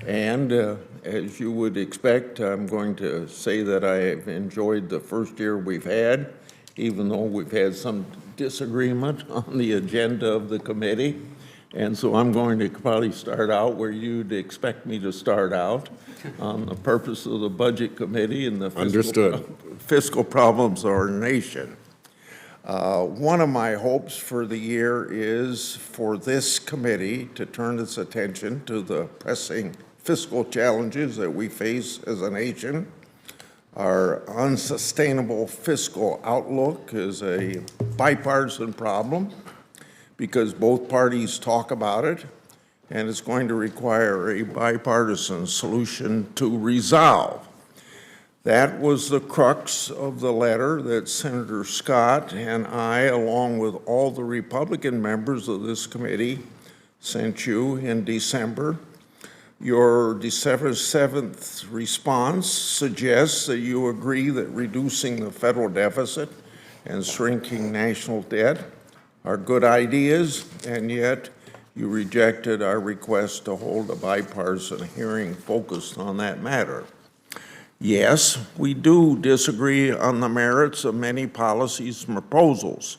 And as you would expect, I'm going to say that I have enjoyed the first year we've had, even though we've had some disagreement on the agenda of the committee. And so I'm going to probably start out where you'd expect me to start out, on the purpose of the Budget Committee and the fiscal problems of our nation. One of my hopes for the year is for this committee to turn its attention to the pressing fiscal challenges that we face as a nation. Our unsustainable fiscal outlook is a bipartisan problem because both parties talk about it, and it's going to require a bipartisan solution to resolve. That was the crux of the letter that Senator Scott and I, along with all the Republican members of this committee, sent you in December. Your December 7th response suggests that you agree that reducing the federal deficit and shrinking national debt are good ideas, and yet you rejected our request to hold a bipartisan hearing focused on that matter. Yes, we do disagree on the merits of many policies and proposals,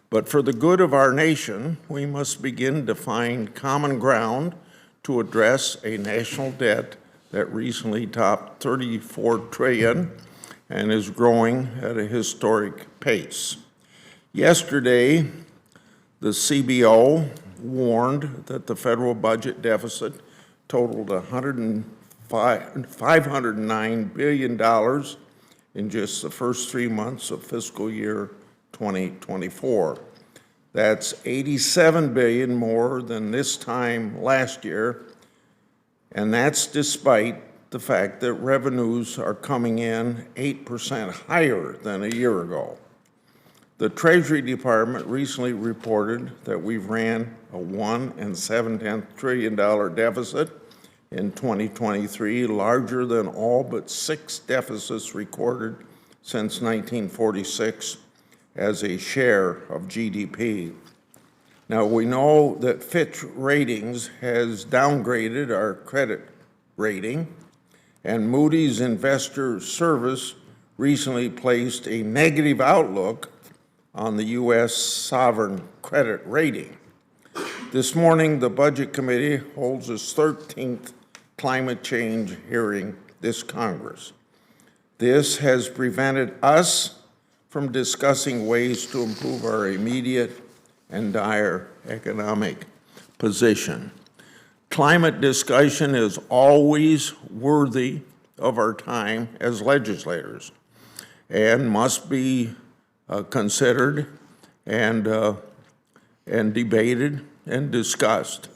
but for the good of our nation, we must begin to find common ground to address a national debt that recently topped $34 trillion and is growing at a historic pace. Yesterday, the CBO warned that the federal budget deficit totaled $509 billion in just the first 3 months of fiscal year 2024. That's $87 billion more than this time last year, and that's despite the fact that revenues are coming in 8% higher than a year ago. The Treasury Department recently reported that we've ran a $1.7 trillion deficit in 2023, larger than all but 6 deficits recorded since 1946 as a share of GDP. Now, we know that Fitch Ratings has downgraded our credit rating, and Moody's Investor Service recently placed a negative outlook on the U.S. sovereign credit rating. This morning, the Budget Committee holds its 13th climate change hearing this Congress. This has prevented us from discussing ways to improve our immediate and dire economic position. Climate discussion is always worthy of our time as legislators and must be considered and debated and discussed.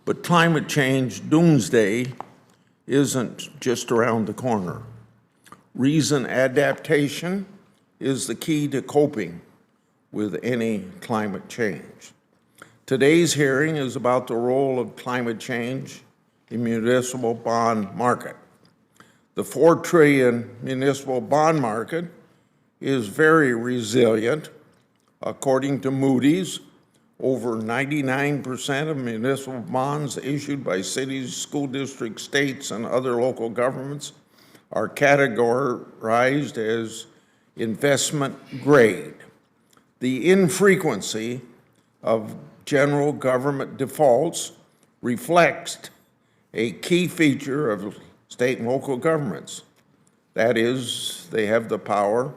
But climate change doomsday isn't just around the corner. Reason adaptation is the key to coping with any climate change. Today's hearing is about the role of climate change in municipal bond market. The $4 trillion municipal bond market is very resilient. According to Moody's, over 99% of municipal bonds issued by cities, school districts, states, and other local governments are categorized as investment grade. The infrequency of general government defaults reflects a key feature of state and local governments. That is, they have the power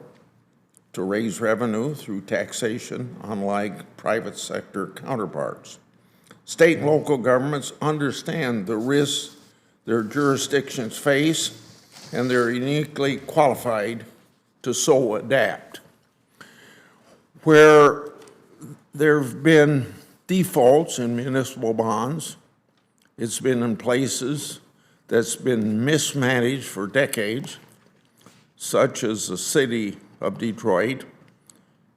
to raise revenue through taxation, unlike private sector counterparts. State and local governments understand the risks their jurisdictions face, and they're uniquely qualified to so adapt. Where there have been defaults in municipal bonds, it's been in places that's been mismanaged for decades, such as the city of Detroit.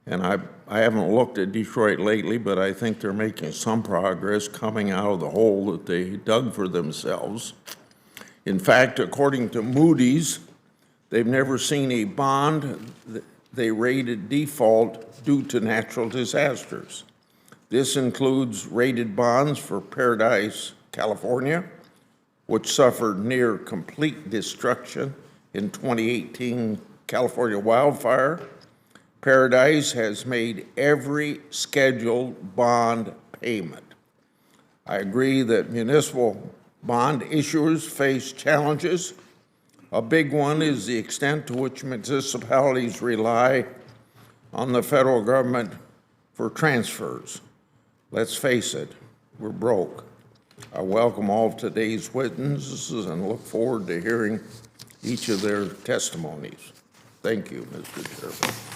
And I haven't looked at Detroit lately, but I think they're making some progress coming out of the hole that they dug for themselves. In fact, according to Moody's, they've never seen a bond they rated default due to natural disasters. This includes rated bonds for Paradise, California, which suffered near complete destruction in 2018 California wildfire. Paradise has made every scheduled bond payment. I agree that municipal bond issuers face challenges. A big one is the extent to which municipalities rely on the federal government for transfers. Let's face it, we're broke. I welcome all of today's witnesses and look forward to hearing each of their testimonies. Thank you, Mr. Chairman.